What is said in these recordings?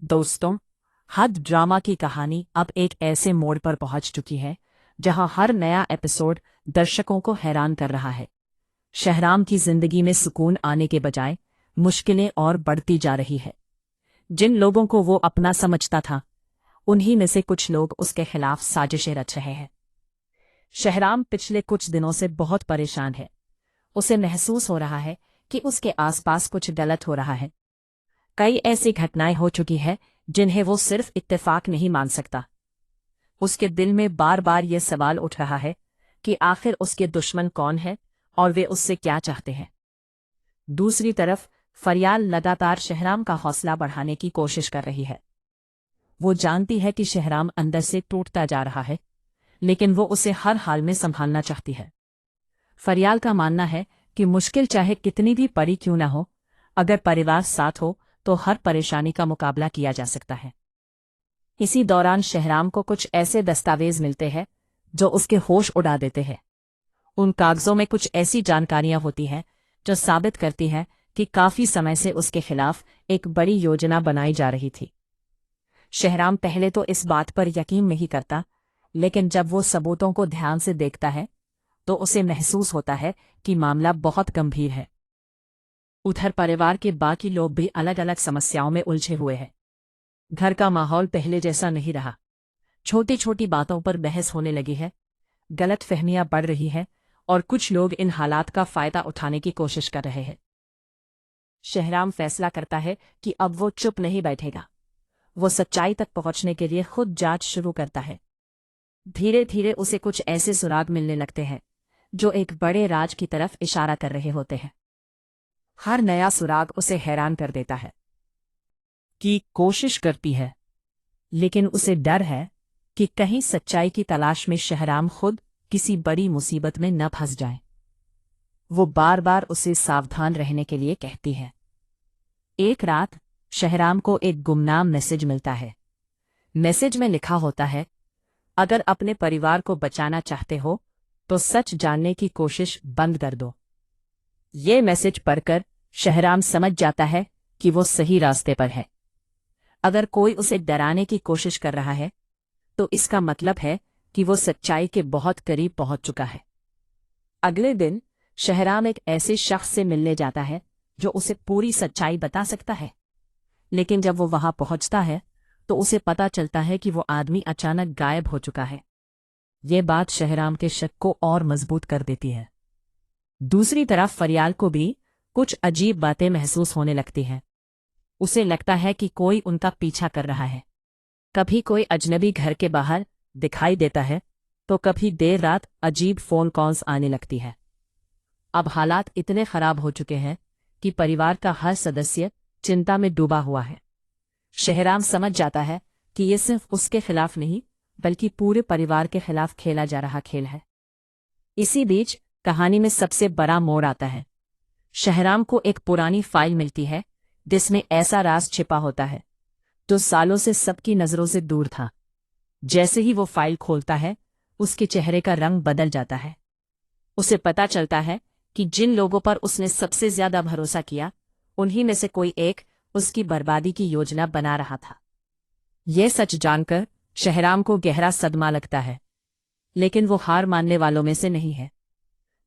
दोस्तों, हद ड्रामा की कहानी अब एक ऐसे मोड़ पर पहुंच चुकी है जहां हर नया एपिसोड दर्शकों को हैरान कर रहा है। शहराम की जिंदगी में सुकून आने के बजाय मुश्किलें और बढ़ती जा रही है। जिन लोगों को वो अपना समझता था, उन्हीं में से कुछ लोग उसके खिलाफ साजिशें रच रहे हैं। शहराम पिछले कुछ दिनों से बहुत परेशान है। उसे महसूस हो रहा है कि उसके आसपास कुछ गलत हो रहा है। कई ऐसी घटनाएं हो चुकी है जिन्हें वो सिर्फ इत्तेफाक नहीं मान सकता। उसके दिल में बार बार ये सवाल उठ रहा है कि आखिर उसके दुश्मन कौन है और वे उससे क्या चाहते हैं। दूसरी तरफ फरियाल लगातार शहराम का हौसला बढ़ाने की कोशिश कर रही है। वो जानती है कि शहराम अंदर से टूटता जा रहा है, लेकिन वो उसे हर हाल में संभालना चाहती है। फरियाल का मानना है कि मुश्किल चाहे कितनी भी बड़ी क्यों न हो, अगर परिवार साथ हो तो हर परेशानी का मुकाबला किया जा सकता है। इसी दौरान शहराम को कुछ ऐसे दस्तावेज मिलते हैं जो उसके होश उड़ा देते हैं। उन कागजों में कुछ ऐसी जानकारियां होती हैं जो साबित करती हैं कि काफी समय से उसके खिलाफ एक बड़ी योजना बनाई जा रही थी। शहराम पहले तो इस बात पर यकीन नहीं करता, लेकिन जब वो सबूतों को ध्यान से देखता है तो उसे महसूस होता है कि मामला बहुत गंभीर है। उधर परिवार के बाकी लोग भी अलग अलग समस्याओं में उलझे हुए हैं। घर का माहौल पहले जैसा नहीं रहा। छोटी छोटी बातों पर बहस होने लगी है, गलतफहमियां बढ़ रही हैं और कुछ लोग इन हालात का फायदा उठाने की कोशिश कर रहे हैं। शहराम फैसला करता है कि अब वो चुप नहीं बैठेगा। वो सच्चाई तक पहुंचने के लिए खुद जांच शुरू करता है। धीरे धीरे उसे कुछ ऐसे सुराग मिलने लगते हैं जो एक बड़े राज की तरफ इशारा कर रहे होते हैं। हर नया सुराग उसे हैरान कर देता है कि कोशिश करती है, लेकिन उसे डर है कि कहीं सच्चाई की तलाश में शहराम खुद किसी बड़ी मुसीबत में न फंस जाए। वो बार बार उसे सावधान रहने के लिए कहती है। एक रात शहराम को एक गुमनाम मैसेज मिलता है। मैसेज में लिखा होता है, अगर अपने परिवार को बचाना चाहते हो तो सच जानने की कोशिश बंद कर दो। ये मैसेज पढ़कर शहराम समझ जाता है कि वो सही रास्ते पर है। अगर कोई उसे डराने की कोशिश कर रहा है तो इसका मतलब है कि वो सच्चाई के बहुत करीब पहुंच चुका है। अगले दिन शहराम एक ऐसे शख्स से मिलने जाता है जो उसे पूरी सच्चाई बता सकता है, लेकिन जब वो वहां पहुंचता है तो उसे पता चलता है कि वो आदमी अचानक गायब हो चुका है। ये बात शहराम के शक को और मजबूत कर देती है। दूसरी तरफ फरियाल को भी कुछ अजीब बातें महसूस होने लगती हैं। उसे लगता है कि कोई उनका पीछा कर रहा है। कभी कोई अजनबी घर के बाहर दिखाई देता है तो कभी देर रात अजीब फोन कॉल्स आने लगती है। अब हालात इतने खराब हो चुके हैं कि परिवार का हर सदस्य चिंता में डूबा हुआ है। शहराम समझ जाता है कि ये सिर्फ उसके खिलाफ नहीं, बल्कि पूरे परिवार के खिलाफ खेला जा रहा खेल है। इसी बीच कहानी में सबसे बड़ा मोड़ आता है। शहराम को एक पुरानी फाइल मिलती है जिसमें ऐसा राज छिपा होता है जो सालों से सबकी नजरों से दूर था। जैसे ही वो फाइल खोलता है, उसके चेहरे का रंग बदल जाता है। उसे पता चलता है कि जिन लोगों पर उसने सबसे ज्यादा भरोसा किया, उन्हीं में से कोई एक उसकी बर्बादी की योजना बना रहा था। यह सच जानकर शहराम को गहरा सदमा लगता है, लेकिन वो हार मानने वालों में से नहीं है।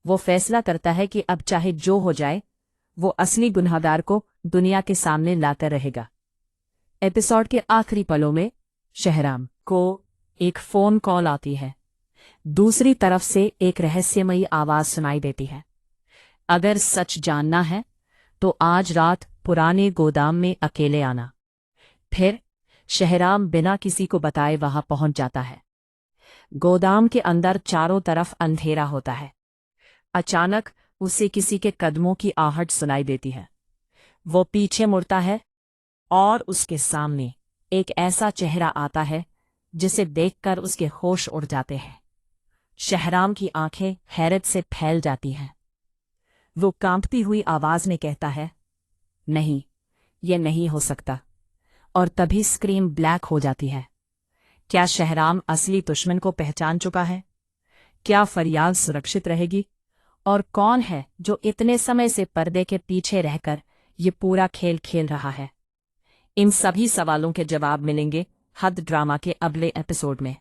वो फैसला करता है कि अब चाहे जो हो जाए, वो असली गुनहगार को दुनिया के सामने लाकर रहेगा। एपिसोड के आखिरी पलों में शहराम को एक फोन कॉल आती है। दूसरी तरफ से एक रहस्यमयी आवाज सुनाई देती है, अगर सच जानना है तो आज रात पुराने गोदाम में अकेले आना। फिर शहराम बिना किसी को बताए वहां पहुंच जाता है। गोदाम के अंदर चारों तरफ अंधेरा होता है। अचानक उसे किसी के कदमों की आहट सुनाई देती है। वो पीछे मुड़ता है और उसके सामने एक ऐसा चेहरा आता है जिसे देखकर उसके होश उड़ जाते हैं। शहराम की आंखें हैरत से फैल जाती हैं। वो कांपती हुई आवाज में कहता है, नहीं, ये नहीं हो सकता। और तभी स्क्रीन ब्लैक हो जाती है। क्या शहराम असली दुश्मन को पहचान चुका है? क्या फरियाल सुरक्षित रहेगी? और कौन है जो इतने समय से पर्दे के पीछे रहकर ये पूरा खेल खेल रहा है? इन सभी सवालों के जवाब मिलेंगे हद ड्रामा के अगले एपिसोड में।